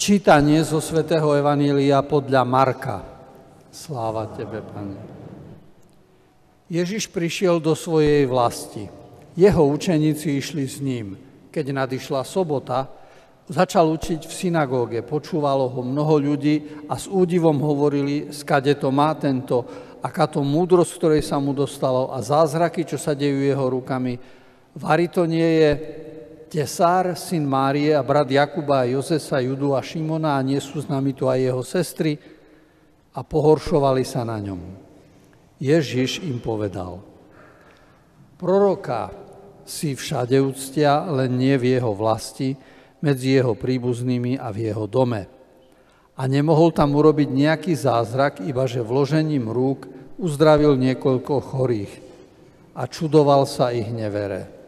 Čítanie zo svätého Evanília podľa Marka. Sláva tebe, Pane. Ježiš prišiel do svojej vlasti. Jeho učeníci išli s ním. Keď nadišla sobota, začal učiť v synagóge. Počúvalo ho mnoho ľudí a s údivom hovorili, skade to má tento, aká to múdrosť, ktorej sa mu dostalo a zázraky, čo sa dejú jeho rukami. Vari to nie je Tesár, syn Márie a brat Jakuba a Jozesa, Judu a Šimona a nie sú s nami tu aj jeho sestry a pohoršovali sa na ňom. Ježiš im povedal, proroka si všade uctia, len nie v jeho vlasti, medzi jeho príbuznými a v jeho dome. A nemohol tam urobiť nejaký zázrak, ibaže vložením rúk uzdravil niekoľko chorých a čudoval sa ich nevere.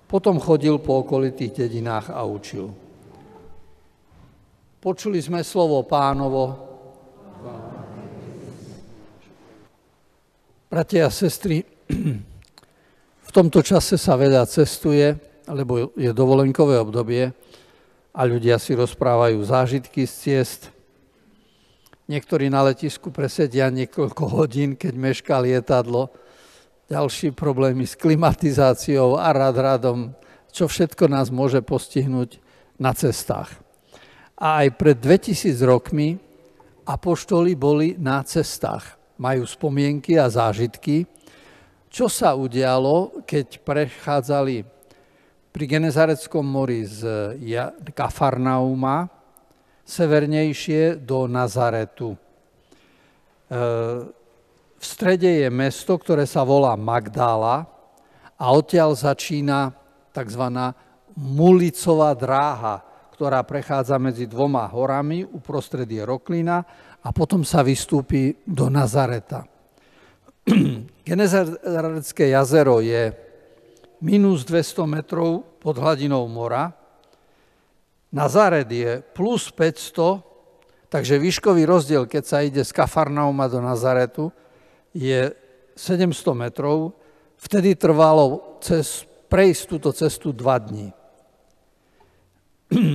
Potom chodil po okolitých dedinách a učil. Počuli sme slovo Pánovo. Bratia a sestry, v tomto čase sa veľa cestuje, lebo je dovolenkové obdobie a ľudia si rozprávajú zážitky z ciest. Niektorí na letisku presedia niekoľko hodín, keď mešká lietadlo. Ďalší problémy s klimatizáciou a radom, čo všetko nás môže postihnúť na cestách. A aj pred 2000 rokmi apoštoli boli na cestách. Majú spomienky a zážitky, čo sa udialo, keď prechádzali pri Genezareckom mori z Kafarnauma severnejšie do Nazaretu. V strede je mesto, ktoré sa volá Magdála a odtiaľ začína tzv. Mulicová dráha, ktorá prechádza medzi dvoma horami, uprostred je roklina a potom sa vystúpi do Nazareta. Genezarecké jazero je minus 200 metrov pod hladinou mora, Nazaret je plus 500, takže výškový rozdiel, keď sa ide z Kafarnauma do Nazaretu, je 700 metrov, vtedy trvalo prejsť túto cestu 2 dní.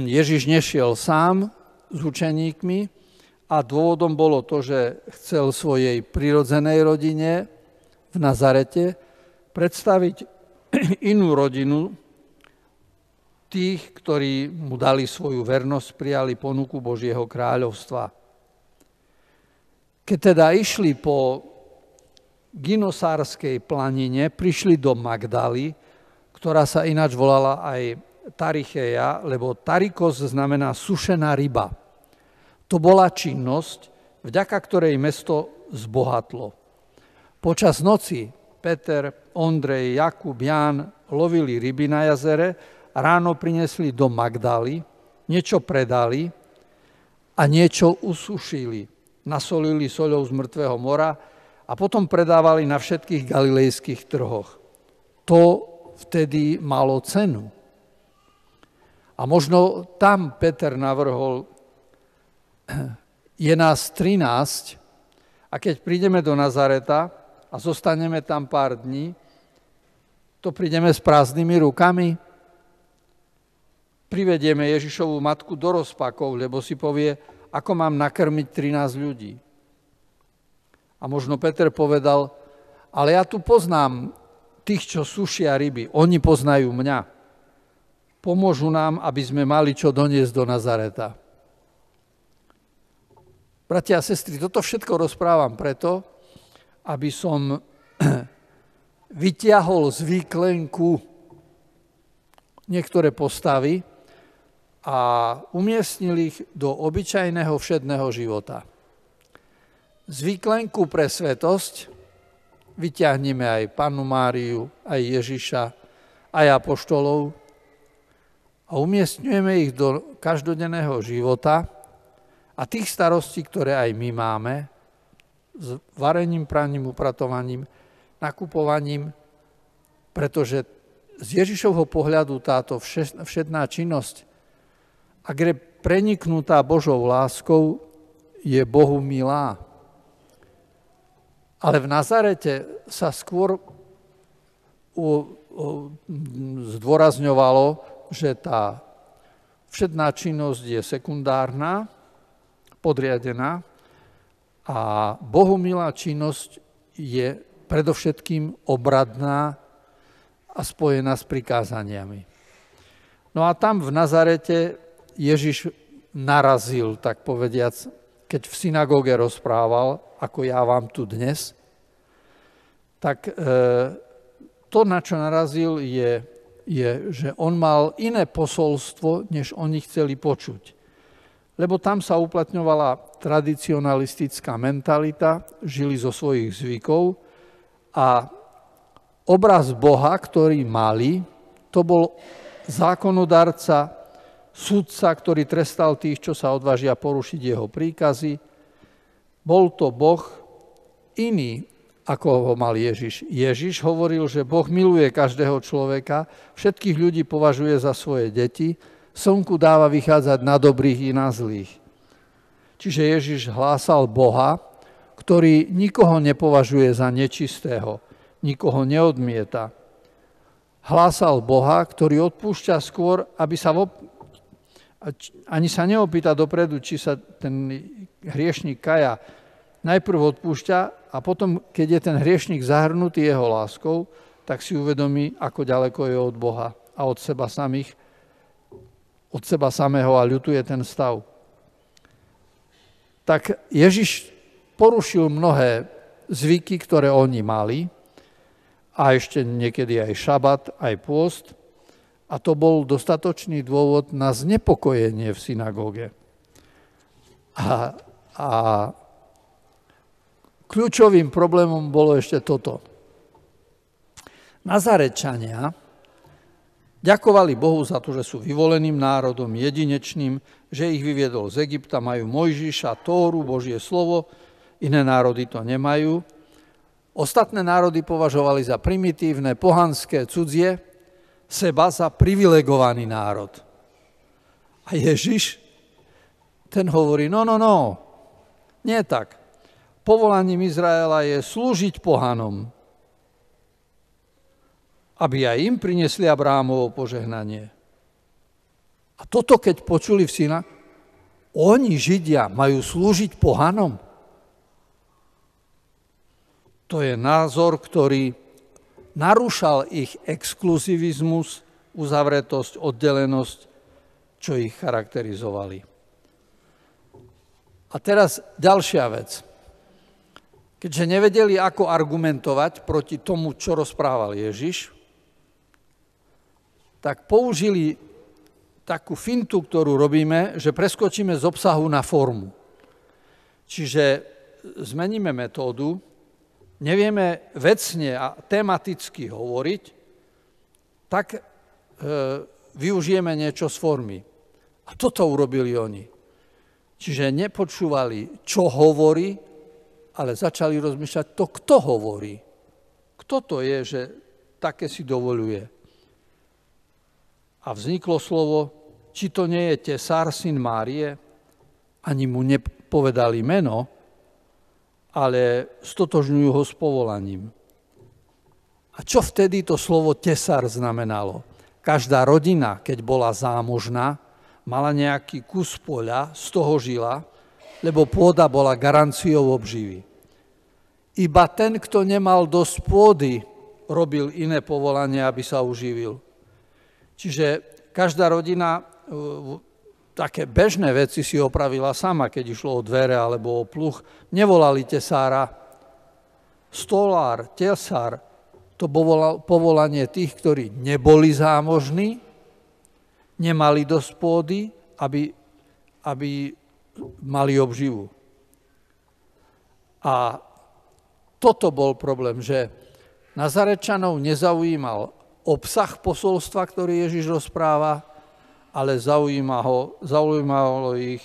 Ježiš nešiel sám s učeníkmi a dôvodom bolo to, že chcel svojej prirodzenej rodine v Nazarete predstaviť inú rodinu tých, ktorí mu dali svoju vernosť, prijali ponuku Božieho kráľovstva. Keď teda išli po Ginosárskej planine, prišli do Magdaly, ktorá sa ináč volala aj Taricheja, lebo Tarikos znamená sušená ryba. To bola činnosť, vďaka ktorej mesto zbohatlo. Počas noci Peter, Ondrej, Jakub, Ján lovili ryby na jazere, ráno prinesli do Magdaly, niečo predali a niečo usušili. Nasolili soľou z mŕtvého mora a potom predávali na všetkých galilejských trhoch. To vtedy malo cenu. A možno tam Peter navrhol, je nás 13 a keď prídeme do Nazareta a zostaneme tam pár dní, to prídeme s prázdnymi rukami. Privedieme Ježišovu matku do rozpakov, lebo si povie, ako mám nakrmiť 13 ľudí. A možno Peter povedal, ale ja tu poznám tých, čo sušia ryby. Oni poznajú mňa. Pomôžu nám, aby sme mali čo doniesť do Nazareta. Bratia a sestry, toto všetko rozprávam preto, aby som vyťahol z výklenku niektoré postavy a umiestnil ich do obyčajného všedného života. Z výklenku pre svetosť vyťahneme aj Pannu Máriu, aj Ježiša, aj apoštolov a umiestňujeme ich do každodenného života a tých starostí, ktoré aj my máme, s varením, praním, upratovaním, nakupovaním, pretože z Ježišovho pohľadu táto všedná činnosť, ak je preniknutá Božou láskou, je Bohu milá. Ale v Nazarete sa skôr zdôrazňovalo, že tá Všedná činnosť je sekundárna, podriadená a bohumilá činnosť je predovšetkým obradná a spojená s prikázaniami. No a tam v Nazarete Ježiš narazil, tak povediac, keď v synagóge rozprával, ako ja vám tu dnes, tak to, na čo narazil, je, že on mal iné posolstvo, než oni chceli počuť. Lebo tam sa uplatňovala tradicionalistická mentalita, žili zo svojich zvykov a obraz Boha, ktorý mali, to bol zákonodarca, sudca, ktorý trestal tých, čo sa odvážia porušiť jeho príkazy. Bol to Boh iný, ako ho mal Ježiš. Ježiš hovoril, že Boh miluje každého človeka, všetkých ľudí považuje za svoje deti, slnku dáva vychádzať na dobrých i na zlých. Čiže Ježiš hlásal Boha, ktorý nikoho nepovažuje za nečistého, nikoho neodmieta. Hlásal Boha, ktorý odpúšťa skôr, aby sa ani sa neopýta dopredu, či sa ten hriešnik kaja, najprv odpúšťa a potom, keď je ten hriešnik zahrnutý jeho láskou, tak si uvedomí, ako ďaleko je od Boha a od seba samého a ľutuje ten stav. Tak Ježiš porušil mnohé zvyky, ktoré oni mali, a ešte niekedy aj šabat, aj pôst, a to bol dostatočný dôvod na znepokojenie v synagóge. A kľúčovým problémom bolo ešte toto. Nazarečania ďakovali Bohu za to, že sú vyvoleným národom, jedinečným, že ich vyviedol z Egypta, majú Mojžiša, Tóru, Božie slovo, iné národy to nemajú. Ostatné národy považovali za primitívne, pohanské, cudzie, seba za privilegovaný národ. A Ježiš, ten hovorí, no, nie tak. Povolaním Izraela je slúžiť pohanom, aby aj im priniesli Abrahámovo požehnanie. A toto, keď počuli v syna, oni, Židia, majú slúžiť pohanom. To je názor, ktorý narúšal ich exkluzivizmus, uzavretosť, oddelenosť, čo ich charakterizovali. A teraz ďalšia vec. Keďže nevedeli, ako argumentovať proti tomu, čo rozprával Ježiš, tak použili takú fintu, ktorú robíme, že preskočíme z obsahu na formu. Čiže zmeníme metódu, nevieme vecne a tematicky hovoriť, tak využijeme niečo z formy. A toto urobili oni. Čiže nepočúvali, čo hovorí, ale začali rozmýšľať to, kto hovorí. Kto to je, že také si dovoľuje. A vzniklo slovo, či to nie je Tesár, syn Márie, ani mu nepovedali meno, ale stotožňujú ho s povolaním. A čo vtedy to slovo tesár znamenalo? Každá rodina, keď bola zámožná, mala nejaký kus poľa, z toho žila, lebo pôda bola garanciou obživy. Iba ten, kto nemal dosť pôdy, robil iné povolanie, aby sa uživil. Čiže každá rodina také bežné veci si opravila sama, keď išlo o dvere alebo o pluh. Nevolali tesára. Stolár, tesár, to bolo povolanie tých, ktorí neboli zámožní, nemali dosť pôdy, aby mali obživu. A toto bol problém, že Nazarečanov nezaujímal obsah posolstva, ktorý Ježiš rozpráva, ale zaujímalo ich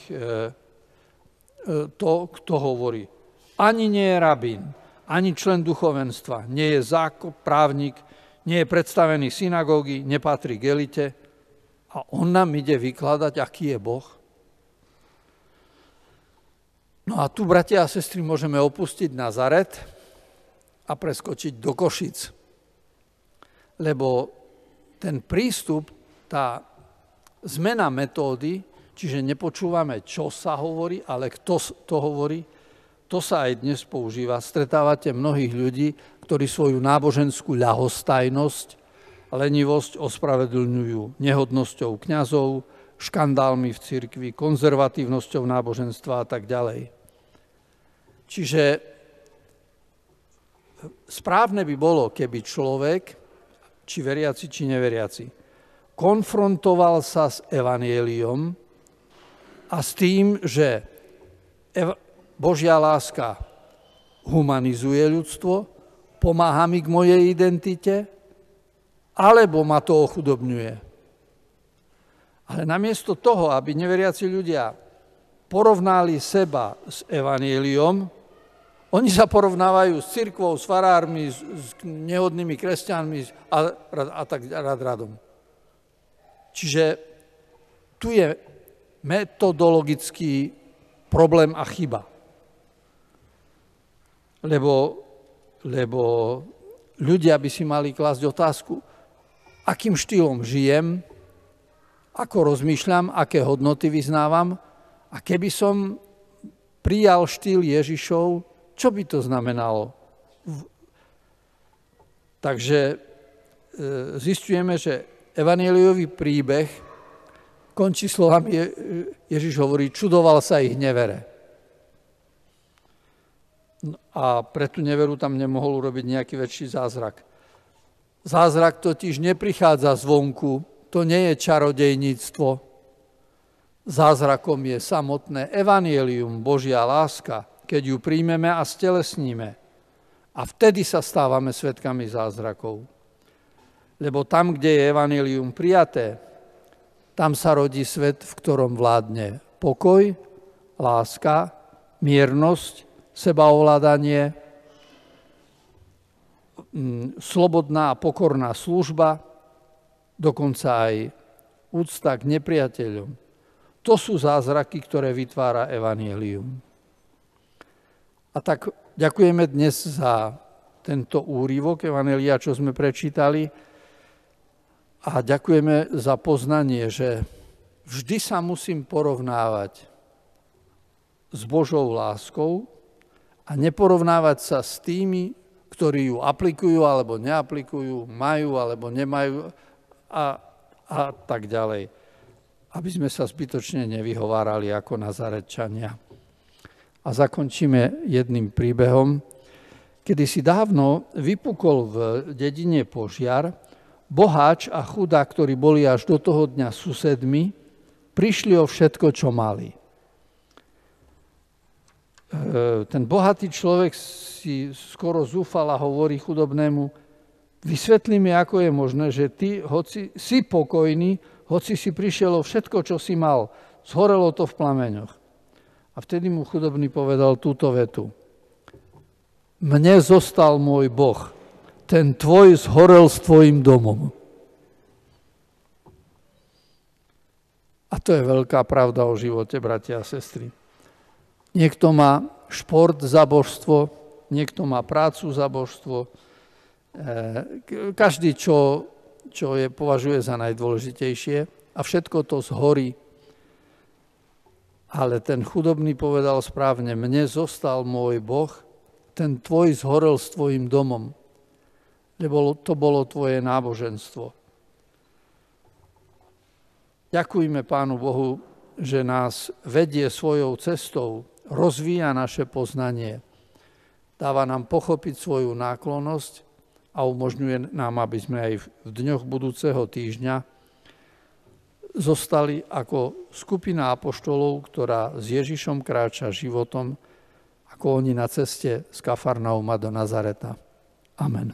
to, kto hovorí. Ani nie je rabín, ani člen duchovenstva, nie je právnik, nie je predstavený synagógy, nepatrí k elite. A on nám ide vykladať, aký je Boh. No a tu, bratia a sestry, môžeme opustiť Nazaret a preskočiť do Košic. Lebo ten prístup, tá zmena metódy, čiže nepočúvame, čo sa hovorí, ale kto to hovorí, to sa aj dnes používa. Stretávate mnohých ľudí, ktorí svoju náboženskú ľahostajnosť, lenivosť ospravedlňujú nehodnosťou kňazov, škandálmi v cirkvi, konzervatívnosťou náboženstva a tak ďalej. Čiže správne by bolo, keby človek, či veriaci, či neveriaci, konfrontoval sa s evanjeliom a s tým, že Božia láska humanizuje ľudstvo, pomáha mi k mojej identite, alebo ma to ochudobňuje. Ale namiesto toho, aby neveriaci ľudia porovnali seba s evanjeliom, oni sa porovnávajú s cirkvou, s farármi, s nehodnými kresťanmi a tak radom. Čiže tu je metodologický problém a chyba. Lebo ľudia by si mali klásť otázku, akým štýlom žijem, ako rozmýšľam, aké hodnoty vyznávam a keby som prijal štýl Ježišov, čo by to znamenalo? Takže zisťujeme, že evanjeliový príbeh končí slovami, Ježiš hovorí, čudoval sa ich nevere. A pre tú neveru tam nemohol urobiť nejaký väčší zázrak. Zázrak totiž neprichádza zvonku, to nie je čarodejníctvo. Zázrakom je samotné evanjelium, Božia láska, keď ju príjmeme a stelesníme. A vtedy sa stávame svedkami zázrakov. Lebo tam, kde je evanjelium prijaté, tam sa rodí svet, v ktorom vládne pokoj, láska, miernosť, sebaovládanie, slobodná a pokorná služba, dokonca aj úcta k nepriateľom. To sú zázraky, ktoré vytvára evanjelium. A tak ďakujeme dnes za tento úryvok evanjelia, čo sme prečítali, a ďakujeme za poznanie, že vždy sa musím porovnávať s Božou láskou a neporovnávať sa s tými, ktorí ju aplikujú alebo neaplikujú, majú alebo nemajú a tak ďalej. Aby sme sa zbytočne nevyhovárali ako Nazaretčania. A zakončíme jedným príbehom. Kedysi dávno vypukol v dedine požiar, boháč a chudák, ktorí boli až do toho dňa susedmi, prišli o všetko, čo mali. Ten bohatý človek si skoro zúfal a hovorí chudobnému, vysvetli mi, ako je možné, že ty, hoci si pokojný, hoci si prišiel o všetko, čo si mal, zhorelo to v plameňoch. A vtedy mu chudobný povedal túto vetu. Mne zostal môj Boh, ten tvoj zhorel s tvojim domom. A to je veľká pravda o živote, bratia a sestry. Niekto má šport za božstvo, niekto má prácu za božstvo. Každý, čo považuje za najdôležitejšie a všetko to zhorí. Ale ten chudobný povedal správne, mne zostal môj Boh, ten tvoj zhorel s tvojim domom, lebo to bolo tvoje náboženstvo. Ďakujme Pánu Bohu, že nás vedie svojou cestou, rozvíja naše poznanie, dáva nám pochopiť svoju náklonnosť a umožňuje nám, aby sme aj v dňoch budúceho týždňa zostali ako skupina apoštolov, ktorá s Ježišom kráča životom, ako oni na ceste z Kafarnauma do Nazareta. Amen.